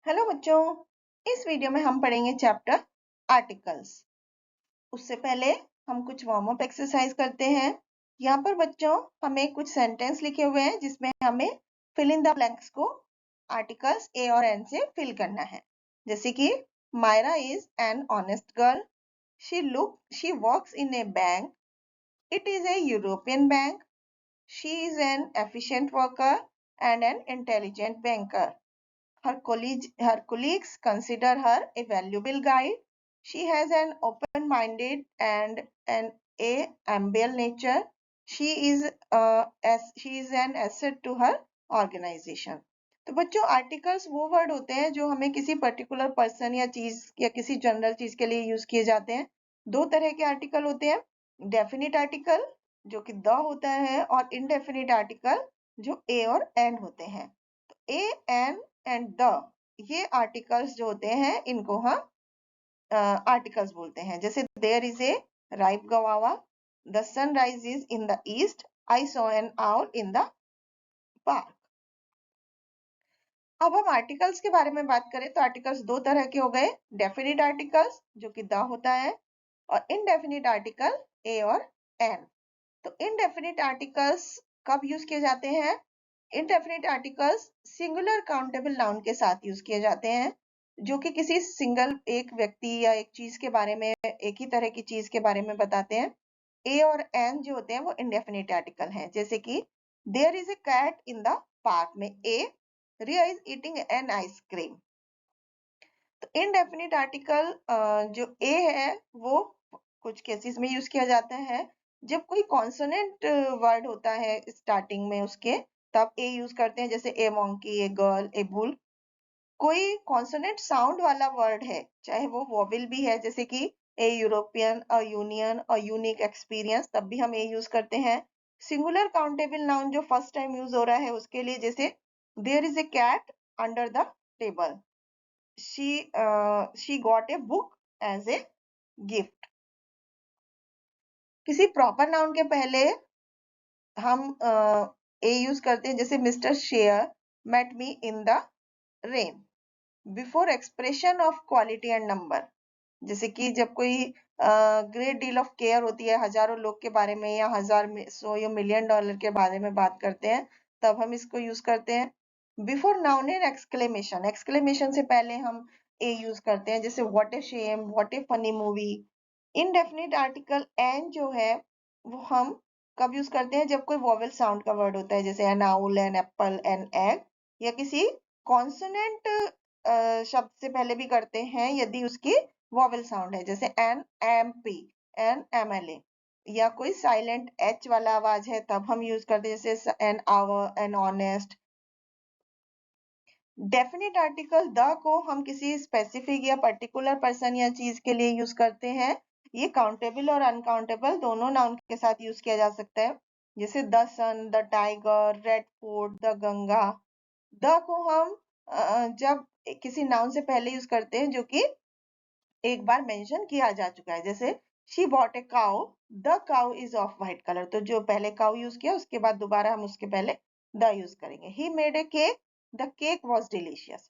Hello बच्चों, इस video में हम पढ़ेंगे चैप्टर आर्टिकल्स। उससे पहले हम कुछ वार्म अप एक्सरसाइज करते हैं। यहाँ पर बच्चों हमें कुछ सेंटेंस लिखे हुए हैं जिसमें हमें फिल इन द ब्लैंक्स को आर्टिकल्स ए और एन से फिल करना है। जैसे कि Maira is an honest girl, she works in a bank, it is a European bank, she is an efficient worker and an intelligent banker. Her colleagues consider her a valuable guide. She has an open-minded and a amiable nature. She is an asset to her organization. तो बच्चों articles वो word होते हैं जो हमें किसी particular person या चीज या किसी जनरल चीज के लिए यूज किए जाते हैं। दो तरह के आर्टिकल होते हैं, डेफिनिट आर्टिकल जो कि द होता है और इनडेफिनिट आर्टिकल जो ए और एन होते हैं। ए एन एंड द ये आर्टिकल्स जो होते हैं इनको हम आर्टिकल्स बोलते हैं। जैसे there is a ripe guava, the sun rise is in the east, I saw an owl in the park. अब हम आर्टिकल्स के बारे में बात करें तो आर्टिकल्स दो तरह के हो गए, डेफिनिट आर्टिकल्स जो कि द होता है और इनडेफिनिट आर्टिकल ए और एन। तो इनडेफिनिट आर्टिकल्स कब यूज किए जाते हैं? Indefinite articles singular countable noun के साथ यूज किए जाते हैं जो कि किसी सिंगल एक व्यक्ति या एक चीज के बारे में, एक ही तरह की चीज के बारे में बताते हैं। ए और एन जो होते हैं वो इनडेफिनिट आर्टिकल हैं। जैसे कि there is a cat in the park में a, Riya is eating an ice cream. तो इनडेफिनिट आर्टिकल जो ए है वो कुछ केसेस में यूज किया जाता है जब कोई कॉन्सोनेंट वर्ड होता है स्टार्टिंग में उसके, तब ए यूज करते हैं। जैसे a monkey, a girl, a bull. कोई कॉन्सोनेंट साउंड वाला वर्ड है, चाहे वो वोवेल भी है, जैसे कि a European, a union, a unique experience, तब भी हम ए यूज करते हैं। सिंगुलर काउंटेबल नाउन जो फर्स्ट टाइम यूज हो रहा है उसके लिए, जैसे there is a cat under the table, she got a book as a gift. किसी प्रॉपर नाउन के पहले हम ए यूज करते हैं। जैसे मिस्टर शेयर met me in the rain, before expression of quality and number. जैसे कि जब कोई ग्रेट डील ऑफ केयर होती है हजारों लोग के बारे में या सौ या मिलियन डॉलर के बारे में बात करते हैं, तब हम इसको यूज करते हैं। Before noun and exclamation, exclamation से पहले हम ए यूज करते हैं। जैसे what a shame, what a funny movie. Indefinite article an जो है वो हम कब यूज करते हैं? जब कोई वोवेल साउंड का वर्ड होता है, जैसे an owl, an apple, an egg, या किसी कॉन्सोनेंट शब्द से पहले भी करते हैं यदि उसकी वोवेल साउंड है, जैसे an M P, an M L A, या कोई साइलेंट एच वाला आवाज है तब हम यूज करते हैं, जैसे an hour, an honest. Definite article the को हम किसी स्पेसिफिक या पर्टिकुलर पर्सन या चीज के लिए यूज करते हैं। ये काउंटेबल और अनकाउंटेबल दोनों नाउन के साथ यूज किया जा सकता है। जैसे the sun, the tiger, red fort, the Ganga. The को हम जब किसी नाउन से पहले यूज करते हैं जो कि एक बार मेंशन किया जा चुका है। जैसे she bought a cow, the cow is of white colour, तो जो पहले काउ यूज किया उसके बाद दोबारा हम उसके पहले द यूज करेंगे। He made a cake, the cake was delicious.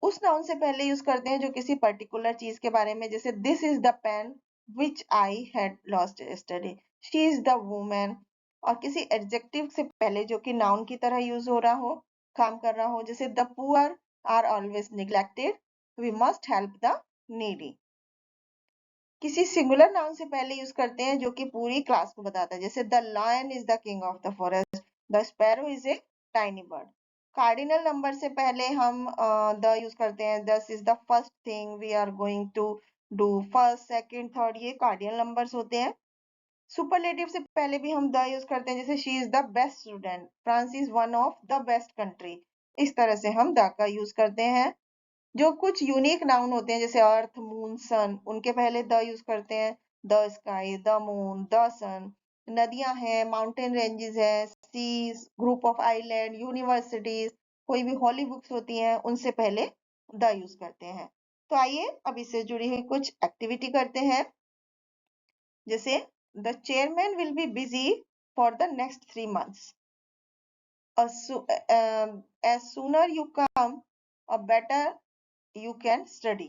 उस नाउन से पहले यूज करते हैं जो किसी पर्टिकुलर चीज के बारे में। जैसे this is the pen which I had lost yesterday, she is the woman. और किसी एडजेक्टिव से पहले जो कि नाउन की तरह यूज हो रहा हो, काम कर रहा हो, जैसे the poor are always neglected, we must help the needy. किसी सिंगुलर नाउन से पहले यूज करते हैं जो कि पूरी क्लास को बताता है। जैसे the lion is the king of the forest, the sparrow is a tiny bird. Cardinal number से पहले हम द यूज करते हैं। This is the first thing we are going to do, first, second, third, ये cardinal numbers होते हैं। Superlative से पहले भी हम द यूज करते हैं। जैसे she is the best student, France is one of the best country. इस तरह से हम द का यूज करते हैं। जो कुछ यूनिक नाउन होते हैं जैसे अर्थ, मून, सन, उनके पहले द यूज करते हैं। The sky, the moon, the sun. नदियां हैं, माउंटेन रेंजेस है, seas, group of island, universities, कोई भी हॉली बुक्स होती हैं उनसे पहले द यूज करते हैं। तो आइए अब इससे जुड़ी हुई कुछ एक्टिविटी करते हैं। जैसे the chairman will be busy for the next 3 months. As sooner you come, a better you can study.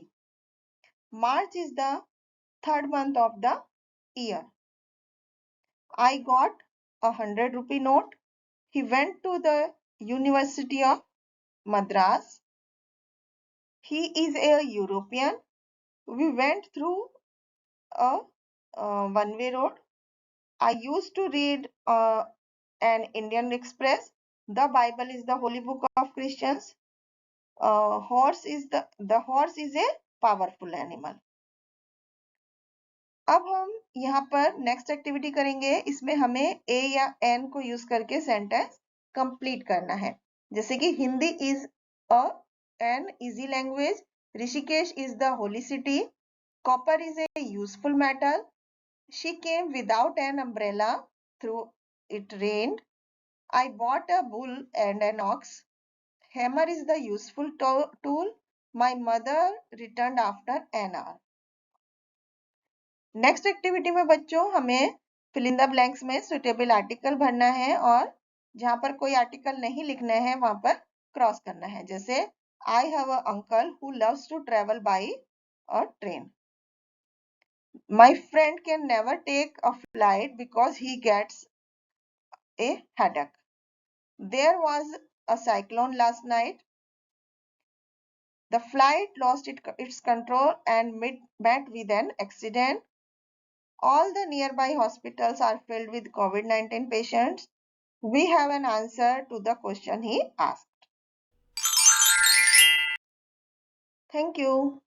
March is the third month of the year. I got a 100 rupee note. He went to the University of Madras. He is a European. We went through a one-way road. I used to read an Indian Express. The Bible is the holy book of Christians. Horse is the horse is a powerful animal. अब हम यहाँ पर next activity करेंगे. इसमें हमें ए या N को use करके सेंटेंस कंप्लीट करना है. जैसे कि Hindi is a an easy language. Rishikesh is the holy city. Copper is a useful metal. She came without an umbrella. Through it rained. I bought a bull and an ox. Hammer is the useful tool. My mother returned after an hour. Next activity में बच्चों हमें fill in the blanks में suitable article भरना है और जहां पर कोई आर्टिकल नहीं लिखना है वहां पर क्रॉस करना है. जैसे I have a uncle who loves to travel by a train. My friend can never take a flight because he gets a headache. There was a cyclone last night. The flight lost its control and met with an accident. All the nearby hospitals are filled with COVID-19 patients. We have an answer to the question he asked. Thank you.